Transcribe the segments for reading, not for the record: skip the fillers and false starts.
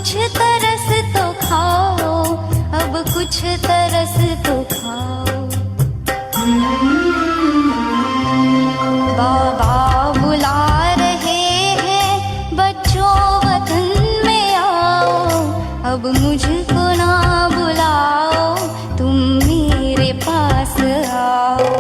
कुछ तरस तो खाओ, अब कुछ तरस तो खाओ। बाबा बुला रहे हैं बच्चों वतन में आओ, अब मुझको ना बुलाओ, तुम मेरे पास आओ।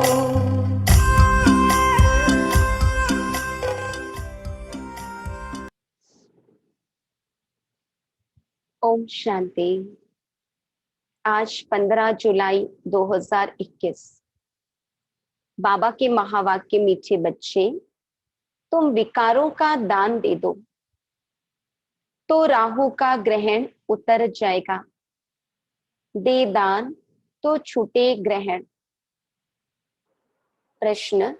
ओम शांति। आज 15 जुलाई 2021। बाबा के महावाक्य। मीठे बच्चे, तुम विकारों का दान दे दो तो राहु का ग्रहण उतर जाएगा, दे दान तो छूटे ग्रहण। प्रश्न,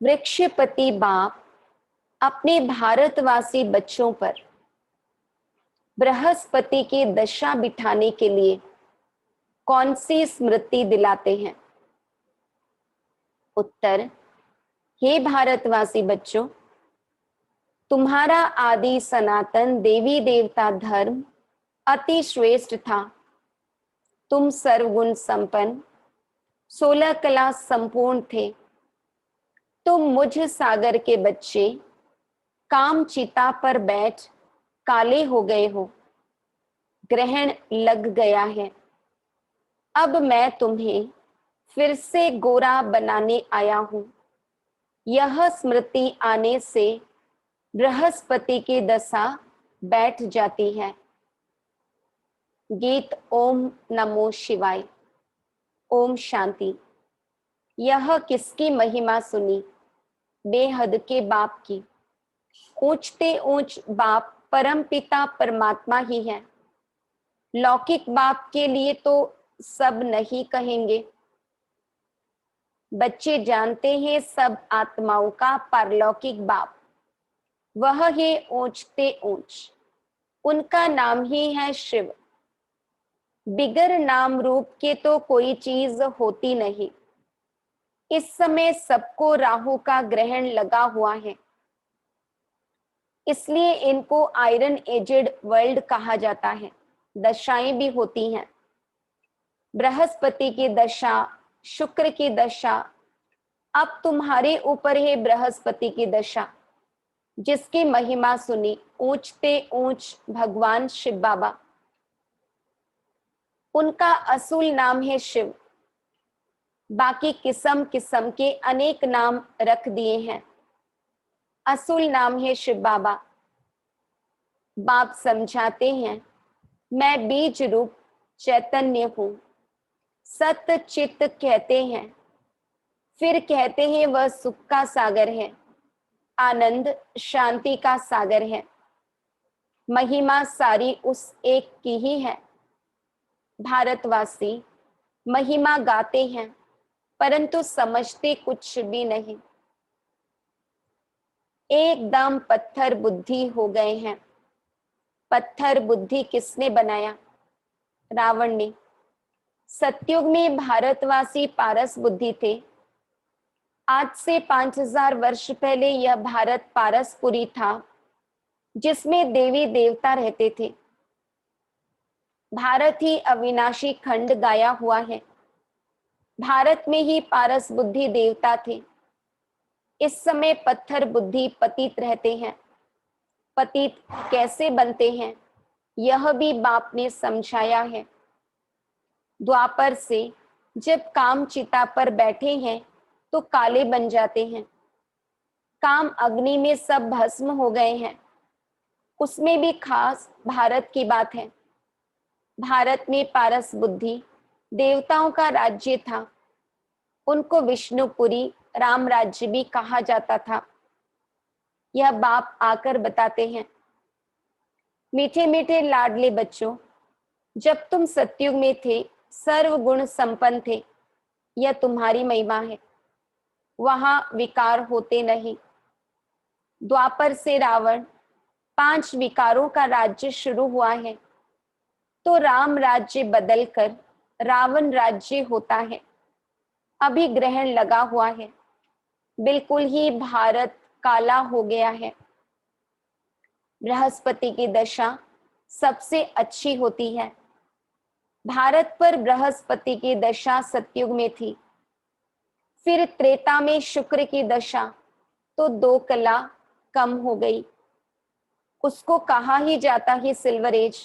वृक्षपति बाप अपने भारतवासी बच्चों पर बृहस्पति की दशा बिठाने के लिए कौन सी स्मृति दिलाते हैं? उत्तर, हे भारतवासी बच्चों, तुम्हारा आदि सनातन देवी देवता धर्म अति श्रेष्ठ था। तुम सर्वगुण संपन्न, 16 कला संपूर्ण थे। तुम मुझ सागर के बच्चे काम चिता पर बैठ काले हो गए हो, ग्रहण लग गया है। अब मैं तुम्हें फिर से गोरा बनाने आया हूं। यह स्मृति आने से बृहस्पति की दशा बैठ जाती है। गीत ओम नमो शिवाय। ओम शांति। यह किसकी महिमा सुनी? बेहद के बाप की। ऊंचते ऊंच बाप परम पिता परमात्मा ही है। लौकिक बाप के लिए तो सब नहीं कहेंगे। बच्चे जानते हैं सब आत्माओं का पारलौकिक बाप वह है ऊंचते ऊंच। उनका नाम ही है शिव। बिगर नाम रूप के तो कोई चीज होती नहीं। इस समय सबको राहु का ग्रहण लगा हुआ है, इसलिए इनको आयरन एजेड वर्ल्ड कहा जाता है। दशाएं भी होती हैं। बृहस्पति की दशा, शुक्र की दशा। अब तुम्हारे ऊपर है बृहस्पति की दशा, जिसकी महिमा सुनी ऊंचते ऊंच भगवान शिव बाबा। उनका असूल नाम है शिव। बाकी किस्म किस्म के अनेक नाम रख दिए हैं। असूल नाम है शिव बाबा। बाप समझाते हैं, मैं बीज रूप चैतन्य हूं। सत्य चित्त कहते हैं, फिर कहते हैं वह सुख का सागर है, आनंद शांति का सागर है। महिमा सारी उस एक की ही है। भारतवासी महिमा गाते हैं, परंतु समझते कुछ भी नहीं। एकदम पत्थर बुद्धि हो गए हैं। पत्थर बुद्धि किसने बनाया? रावण ने। सतयुग में भारतवासी पारस बुद्धि थे। आज से 5000 वर्ष पहले यह भारत पारसपुरी था, जिसमें देवी देवता रहते थे। भारत ही अविनाशी खंड गाया हुआ है। भारत में ही पारस बुद्धि देवता थे। इस समय पत्थर बुद्धि पतित रहते हैं। पतित कैसे बनते हैं, यह भी बाप ने समझाया है। द्वापर से जब काम चिता पर बैठे हैं तो काले बन जाते हैं। काम अग्नि में सब भस्म हो गए हैं। उसमें भी खास भारत की बात है। भारत में पारस बुद्धि देवताओं का राज्य था। उनको विष्णुपुरी राम राज्य भी कहा जाता था। यह बाप आकर बताते हैं, मीठे मीठे लाडले बच्चों, जब तुम सतयुग में थे सर्वगुण संपन्न थे। यह तुम्हारी महिमा है। वहां विकार होते नहीं। द्वापर से रावण 5 विकारों का राज्य शुरू हुआ है, तो राम राज्य बदलकर रावण राज्य होता है। अभी ग्रहण लगा हुआ है। बिल्कुल ही भारत काला हो गया है। बृहस्पति की दशा सबसे अच्छी होती है। भारत पर बृहस्पति की दशा सतयुग में थी, फिर त्रेता में शुक्र की दशा, तो 2 कला कम हो गई। उसको कहा ही जाता है सिल्वर एज।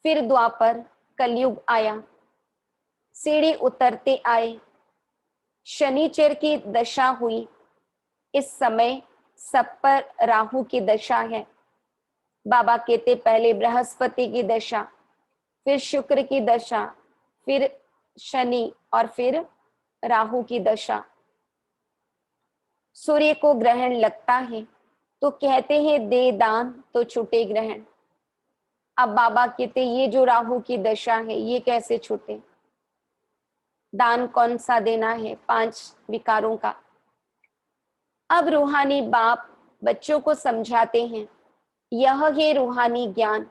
फिर द्वापर कलयुग आया, सीढ़ी उतरते आए, शनिचर की दशा हुई। इस समय सब पर राहु की दशा है। बाबा कहते पहले बृहस्पति की दशा, फिर शुक्र की दशा, फिर शनि और फिर राहु की दशा। सूर्य को ग्रहण लगता है तो कहते हैं दे दान तो छूटे ग्रहण। अब बाबा कहते ये जो राहु की दशा है ये कैसे छूटे? दान कौन सा देना है? 5 विकारों का। अब रूहानी बाप बच्चों को समझाते हैं, यह है रूहानी ज्ञान।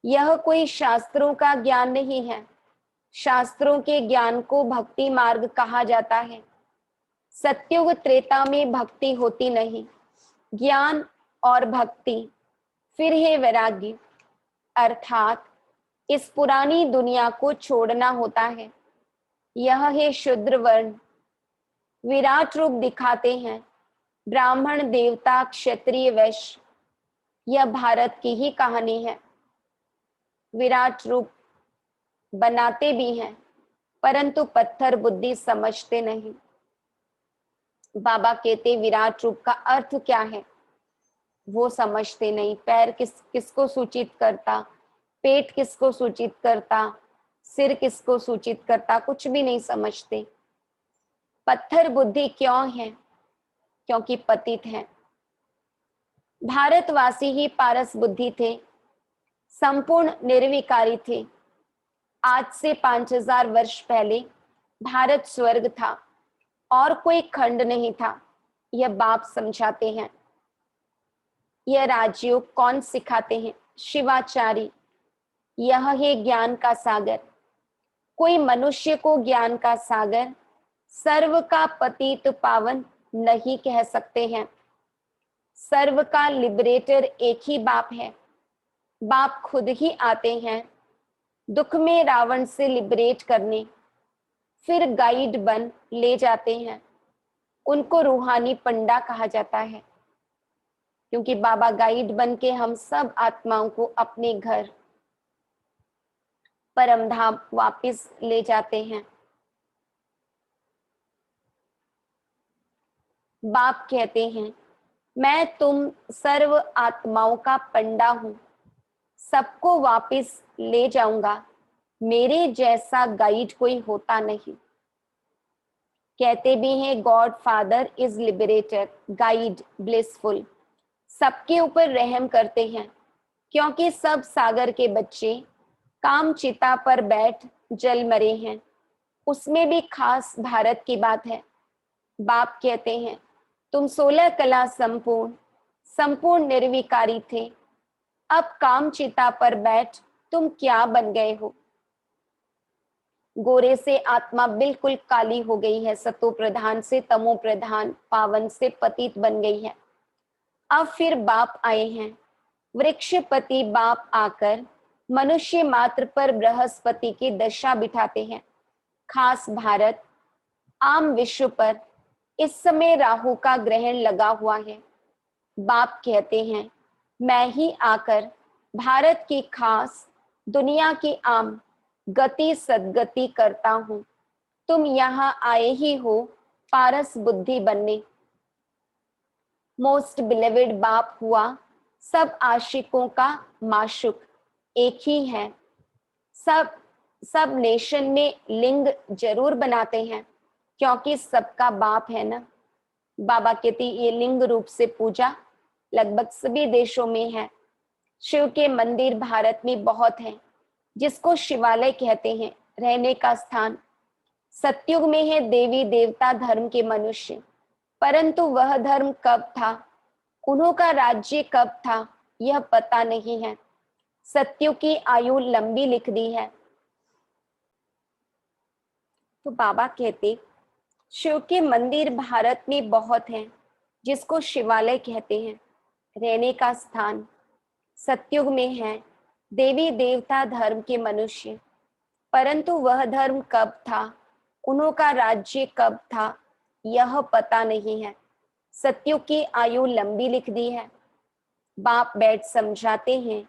यह कोई शास्त्रों का ज्ञान नहीं है। शास्त्रों के ज्ञान को भक्ति मार्ग कहा जाता है। सतयुग त्रेता में भक्ति होती नहीं। ज्ञान और भक्ति, फिर है वैराग्य, अर्थात इस पुरानी दुनिया को छोड़ना होता है। यह है शूद्र वर्ण। विराट रूप दिखाते हैं, ब्राह्मण, देवता, क्षत्रिय, वैश्य। यह भारत की ही कहानी है। विराट रूप बनाते भी हैं, परंतु पत्थर बुद्धि समझते नहीं। बाबा कहते विराट रूप का अर्थ क्या है वो समझते नहीं। पैर किसको सूचित करता, पेट किसको सूचित करता, सिर किसको सूचित करता, कुछ भी नहीं समझते। पत्थर बुद्धि क्यों है? क्योंकि पतित है। भारतवासी ही पारस बुद्धि थे, संपूर्ण निर्विकारी थे। आज से 5000 वर्ष पहले भारत स्वर्ग था और कोई खंड नहीं था। यह बाप समझाते हैं। यह राजयोग कौन सिखाते हैं? शिवाचारी। यह है ज्ञान का सागर। कोई मनुष्य को ज्ञान का सागर, सर्व का पतित पावन नहीं कह सकते हैं। सर्व का लिबरेटर एक ही बाप है। बाप खुद ही आते हैं दुख में रावण से लिबरेट करने, फिर गाइड बन ले जाते हैं। उनको रूहानी पंडा कहा जाता है, क्योंकि बाबा गाइड बन के हम सब आत्माओं को अपने घर परमधाम वापस ले जाते हैं। बाप कहते हैं मैं तुम सर्व आत्माओं का पंडा हूं, सबको वापस ले जाऊंगा। मेरे जैसा गाइड कोई होता नहीं। कहते भी हैं God father is liberator, guide blissful. सबके ऊपर रहम करते हैं, क्योंकि सब सागर के बच्चे काम चिता पर बैठ जल मरे हैं। उसमें भी खास भारत की बात है। बाप कहते हैं तुम 16 कला संपूर्ण निर्विकारी थे। अब काम चिता पर बैठ तुम क्या बन गए हो? गोरे से आत्मा बिल्कुल काली हो गई है, सतो प्रधान से तमो प्रधान, पावन से पतित बन गई है। अब फिर बाप आए हैं, वृक्षपति बाप आकर मनुष्य मात्र पर बृहस्पति की दशा बिठाते हैं। खास भारत, आम विश्व पर इस समय राहु का ग्रहण लगा हुआ है। बाप कहते हैं मैं ही आकर भारत की खास दुनिया की आम गति सदगति करता हूं। तुम यहाँ आए ही हो पारस बुद्धि बनने। मोस्ट बिलेवेड बाप हुआ सब आशिकों का माशुक, एक ही है। सब नेशन में लिंग जरूर बनाते हैं, क्योंकि सबका बाप है ना। बाबा कहती ये लिंग रूप से पूजा लगभग सभी देशों में है। शिव के मंदिर भारत में बहुत हैं, जिसको शिवालय कहते हैं, रहने का स्थान। सतयुग में है देवी देवता धर्म के मनुष्य, परंतु वह धर्म कब था, उन्हों का राज्य कब था, यह पता नहीं है। सतयुग की आयु लंबी लिख दी है। तो बाबा कहते शिव के मंदिर भारत में बहुत हैं, जिसको शिवालय कहते हैं, रहने का स्थान। सतयुग में है देवी देवता धर्म के मनुष्य, परंतु वह धर्म कब था, उन्होंने राज्य कब था, यह पता नहीं है। सतयुग की आयु लंबी लिख दी है। बाप बैठ समझाते हैं,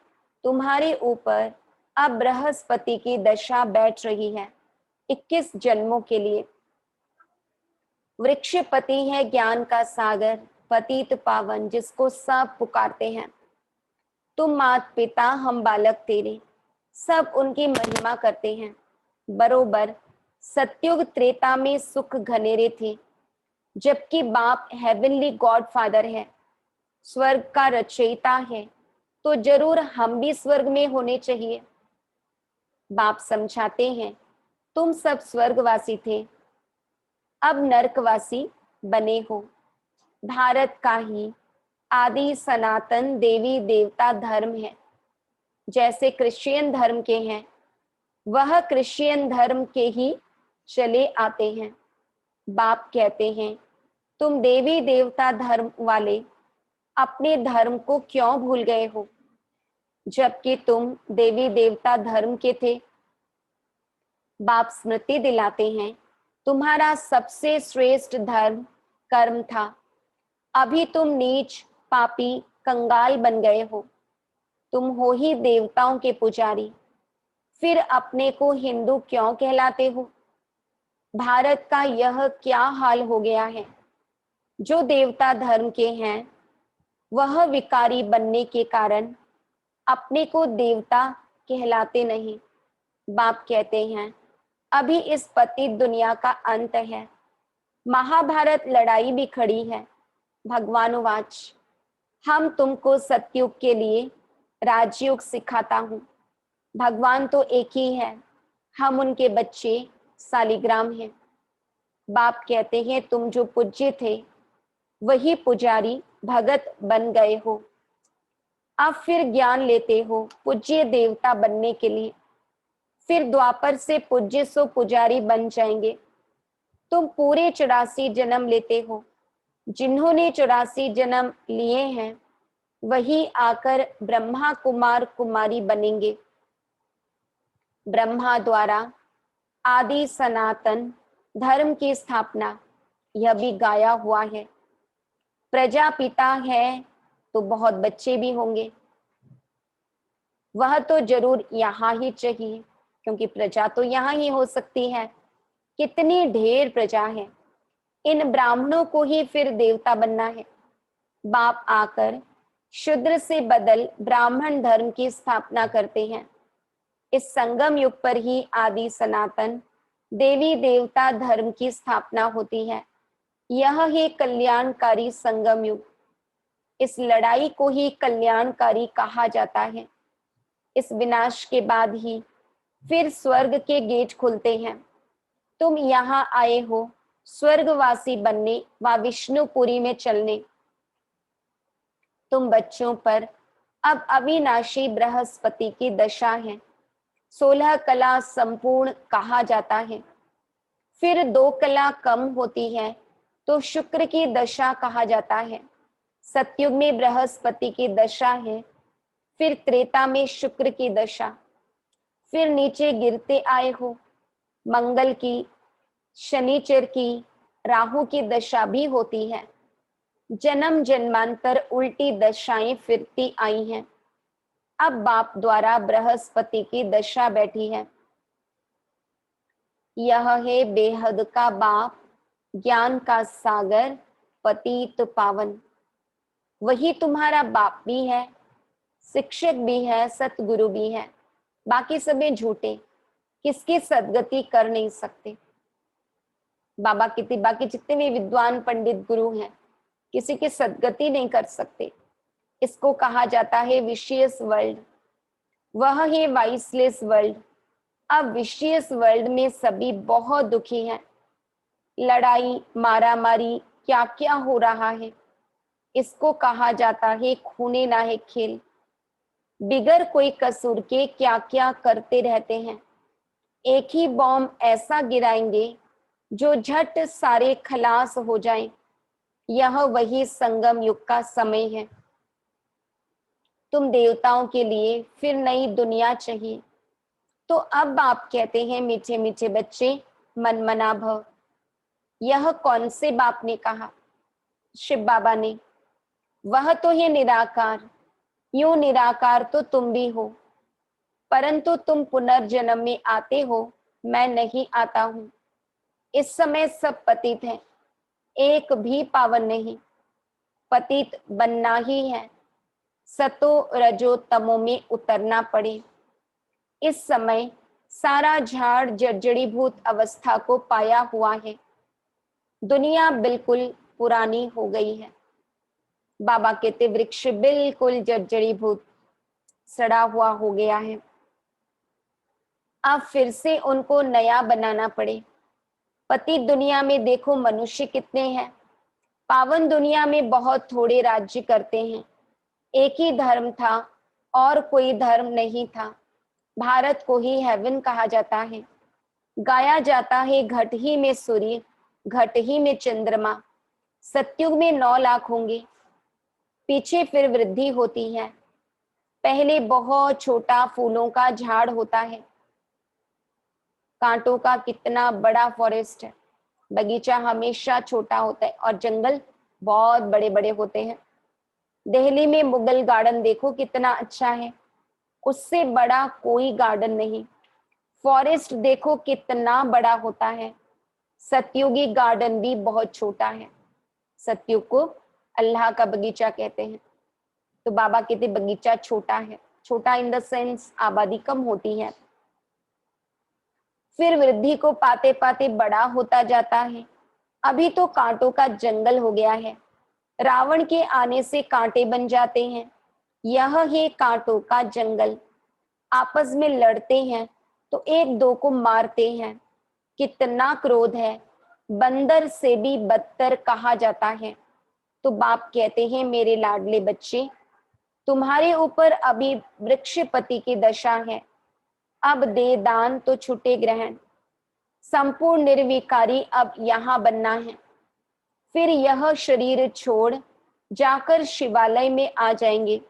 तुम्हारे ऊपर अब बृहस्पति की दशा बैठ रही है 21 जन्मों के लिए। वृक्षपति है ज्ञान का सागर, पतित पावन जिसको सब पुकारते हैं। तुम मात पिता हम बालक तेरे, सब उनकी महिमा करते हैं। बरोबर सतयुग त्रेता में सुख घनेरे थे, जबकि बाप हेवनली गॉड फादर है, स्वर्ग का रचयिता है, तो जरूर हम भी स्वर्ग में होने चाहिए। बाप समझाते हैं, तुम सब स्वर्गवासी थे, अब नरकवासी बने हो। भारत का ही आदि सनातन देवी देवता धर्म है, जैसे क्रिश्चियन धर्म के हैं, वह क्रिश्चियन धर्म के ही चले आते हैं। बाप कहते हैं, तुम देवी देवता धर्म वाले अपने धर्म को क्यों भूल गए हो, जबकि तुम देवी देवता धर्म के थे। बाप स्मृति दिलाते हैं, तुम्हारा सबसे श्रेष्ठ धर्म कर्म था, अभी तुम नीच पापी कंगाल बन गए हो। तुम हो ही देवताओं के पुजारी, फिर अपने को हिंदू क्यों कहलाते हो। भारत का यह क्या हाल हो गया है, जो देवता धर्म के हैं वह विकारी बनने के कारण अपने को देवता कहलाते नहीं। बाप कहते हैं, अभी इस पतित दुनिया का अंत है, महाभारत लड़ाई भी खड़ी है। भगवानुवाच, हम तुमको सतयुग के लिए राजयोग सिखाता हूँ। भगवान तो एक ही है, हम उनके बच्चे सालिग्राम हैं। बाप कहते हैं, तुम जो पूज्य थे वही पुजारी भगत बन गए हो, अब फिर ज्ञान लेते हो पूज्य देवता बनने के लिए, फिर द्वापर से पूज्य सो पुजारी बन जाएंगे। तुम पूरे 84 जन्म लेते हो, जिन्होंने 84 जन्म लिए हैं वही आकर ब्रह्मा कुमार कुमारी बनेंगे। ब्रह्मा द्वारा आदि सनातन धर्म की स्थापना, यह भी गाया हुआ है। प्रजापिता है तो बहुत बच्चे भी होंगे, वह तो जरूर यहाँ ही चाहिए, क्योंकि प्रजा तो यहाँ ही हो सकती है। कितनी ढेर प्रजा है, इन ब्राह्मणों को ही फिर देवता बनना है। बाप आकर शूद्र से बदल ब्राह्मण धर्म की स्थापना करते हैं। इस संगम युग पर ही आदि सनातन देवी देवता धर्म की स्थापना होती है। यह ही कल्याणकारी संगम युग, इस लड़ाई को ही कल्याणकारी कहा जाता है। इस विनाश के बाद ही फिर स्वर्ग के गेट खुलते हैं। तुम यहाँ आए हो स्वर्गवासी बनने व विष्णुपुरी में चलने। तुम बच्चों पर अब अविनाशी बृहस्पति की दशा है। 16 कला संपूर्ण कहा जाता है, फिर 2 कला कम होती है तो शुक्र की दशा कहा जाता है। सतयुग में बृहस्पति की दशा है, फिर त्रेता में शुक्र की दशा, फिर नीचे गिरते आए हो। मंगल की, शनिचर की, राहु की दशा भी होती है। जन्म जन्मांतर उल्टी दशाएं फिरती आई हैं। अब बाप द्वारा बृहस्पति की दशा बैठी है। यह है बेहद का बाप, ज्ञान का सागर, पतित पावन। वही तुम्हारा बाप भी है, शिक्षक भी है, सतगुरु भी है। बाकी सभी झूठे, किसकी सदगति कर नहीं सकते। बाबा कितने बाकी जितने भी विद्वान पंडित गुरु हैं, किसी की सदगति नहीं कर सकते। इसको कहा जाता है विशियस वर्ल्ड, वह है वाइसलेस वर्ल्ड। अब विशियस वर्ल्ड में सभी बहुत दुखी हैं। लड़ाई मारामारी क्या क्या हो रहा है, इसको कहा जाता है खूने नाहे खेल। बिगर कोई कसूर के क्या क्या करते रहते हैं। एक ही बॉम्ब ऐसा गिराएंगे जो झट सारे खलास हो जाएं। यह वही संगम युग का समय है। तुम देवताओं के लिए फिर नई दुनिया चाहिए। तो अब आप कहते हैं मीठे मीठे बच्चे मन मना भव। यह कौन से बाप ने कहा? शिव बाबा ने। वह तो है निराकार। यूं निराकार तो तुम भी हो, परंतु तुम पुनर्जन्म में आते हो, मैं नहीं आता हूं। इस समय सब पतित हैं, एक भी पावन नहीं। पतित बनना ही है, सतो रजो तमो में उतरना पड़े। इस समय सारा झाड़ जर्जरीभूत अवस्था को पाया हुआ है। दुनिया बिल्कुल पुरानी हो गई है। बाबा कहते वृक्ष बिल्कुल जर्जरीभूत सड़ा हुआ हो गया है। अब फिर से उनको नया बनाना पड़े। पति दुनिया में देखो मनुष्य कितने हैं, पावन दुनिया में बहुत थोड़े राज्य करते हैं। एक ही धर्म था और कोई धर्म नहीं था। भारत को ही हेवन कहा जाता है। गाया जाता है घट ही में सूर्य, घट ही में चंद्रमा। सतयुग में 9 लाख होंगे, पीछे फिर वृद्धि होती है। पहले बहुत छोटा फूलों का झाड़ होता है, कांटों का कितना बड़ा फॉरेस्ट है। बगीचा हमेशा छोटा होता है और जंगल बहुत बड़े बड़े होते हैं। दिल्ली में मुगल गार्डन देखो कितना अच्छा है, उससे बड़ा कोई गार्डन नहीं। फॉरेस्ट देखो कितना बड़ा होता है। सतयुगी गार्डन भी बहुत छोटा है। सतयुग को अल्लाह का बगीचा कहते हैं। तो बाबा कहते बगीचा छोटा है, छोटा इन द सेंस आबादी कम होती है। फिर वृद्धि को पाते पाते बड़ा होता जाता है। अभी तो कांटों का जंगल हो गया है। रावण के आने से कांटे बन जाते हैं। यह है कांटों का जंगल। आपस में लड़ते हैं तो एक दो को मारते हैं। कितना क्रोध है, बंदर से भी बदतर कहा जाता है। तो बाप कहते हैं मेरे लाडले बच्चे, तुम्हारे ऊपर अभी वृक्षपति की दशा है। अब दे दान तो छुटे ग्रहण। संपूर्ण निर्विकारी अब यहाँ बनना है। फिर यह शरीर छोड़ जाकर शिवालय में आ जाएंगे।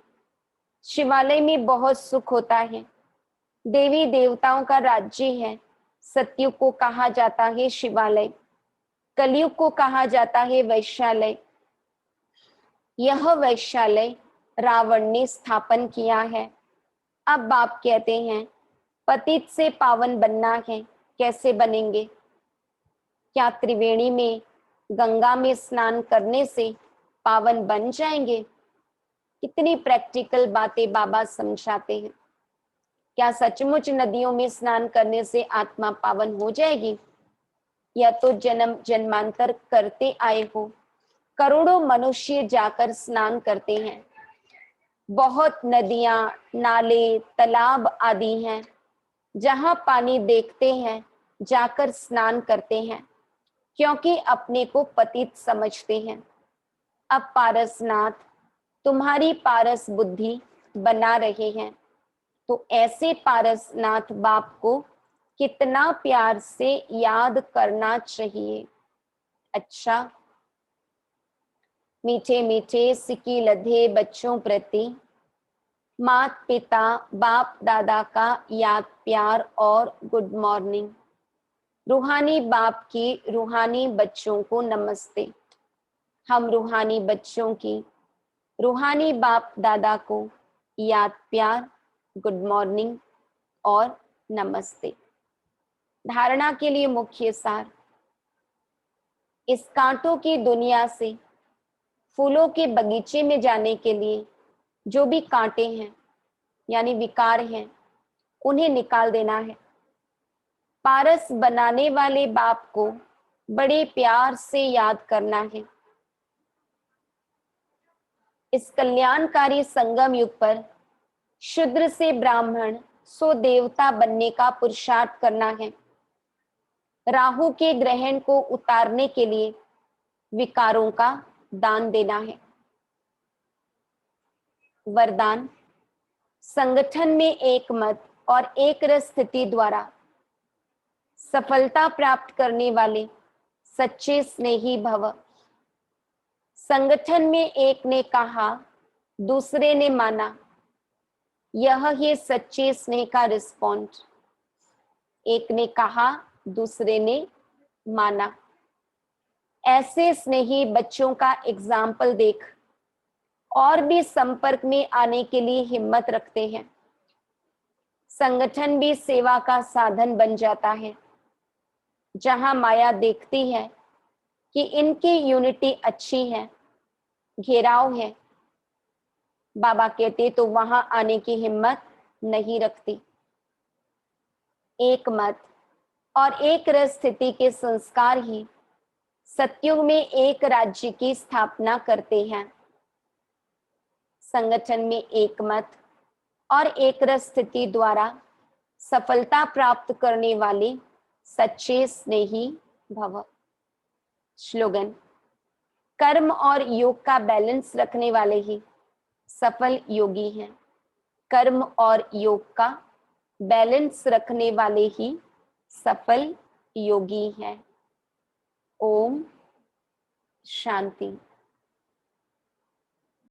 शिवालय में बहुत सुख होता है। देवी देवताओं का राज्य है। सतयुग को कहा जाता है शिवालय, कलयुग को कहा जाता है वैश्यालय। यह वैश्यालय रावण ने स्थापन किया है। अब बाप कहते हैं पतित से पावन बनना है। कैसे बनेंगे? क्या त्रिवेणी में गंगा में स्नान करने से पावन बन जाएंगे? कितनी प्रैक्टिकल बातें बाबा समझाते हैं। क्या सचमुच नदियों में स्नान करने से आत्मा पावन हो जाएगी? या तो जन्म जन्मांतर करते आए हो। करोड़ों मनुष्य जाकर स्नान करते हैं। बहुत नदियां, नाले, तालाब आदि हैं जहां पानी देखते हैं, जाकर स्नान करते हैं, क्योंकि अपने को पतित समझते हैं। अब पारसनाथ तुम्हारी पारस बुद्धि बना रहे हैं। तो ऐसे पारसनाथ बाप को कितना प्यार से याद करना चाहिए। अच्छा, मीठे मीठे सिकी लधे बच्चों प्रति मात पिता बाप दादा का याद प्यार और गुड मॉर्निंग। रूहानी बाप की रूहानी बच्चों को नमस्ते। हम रूहानी बच्चों की रूहानी बाप दादा को याद प्यार, गुड मॉर्निंग और नमस्ते। धारणा के लिए मुख्य सार, इस कांटों की दुनिया से फूलों के बगीचे में जाने के लिए जो भी कांटे हैं यानी विकार हैं, उन्हें निकाल देना है। पारस बनाने वाले बाप को बड़े प्यार से याद करना है। इस कल्याणकारी संगम युग पर शूद्र से ब्राह्मण सो देवता बनने का पुरुषार्थ करना है। राहु के ग्रहण को उतारने के लिए विकारों का दान देना है। वरदान, संगठन में एक मत और एक रस स्थिति द्वारा सफलता प्राप्त करने वाले सच्चे स्नेही भव। संगठन में एक ने कहा, दूसरे ने माना, यह ही सच्चे स्नेह का रिस्पॉन्ड। एक ने कहा, दूसरे ने माना। ऐसे स्नेही बच्चों का एग्जाम्पल देख और भी संपर्क में आने के लिए हिम्मत रखते हैं। संगठन भी सेवा का साधन बन जाता है। जहां माया देखती है कि इनकी यूनिटी अच्छी है, घेराव है, बाबा कहते तो वहां आने की हिम्मत नहीं रखती। एक मत और एक रस स्थिति के संस्कार ही सतयुग में एक राज्य की स्थापना करते हैं। संगठन में एक मत और एक रस स्थिति द्वारा सफलता प्राप्त करने वाले सच्चे स्नेही भव। स्लोगन, कर्म और योग का बैलेंस रखने वाले ही सफल योगी हैं। कर्म और योग का बैलेंस रखने वाले ही सफल योगी हैं। ओम शांति।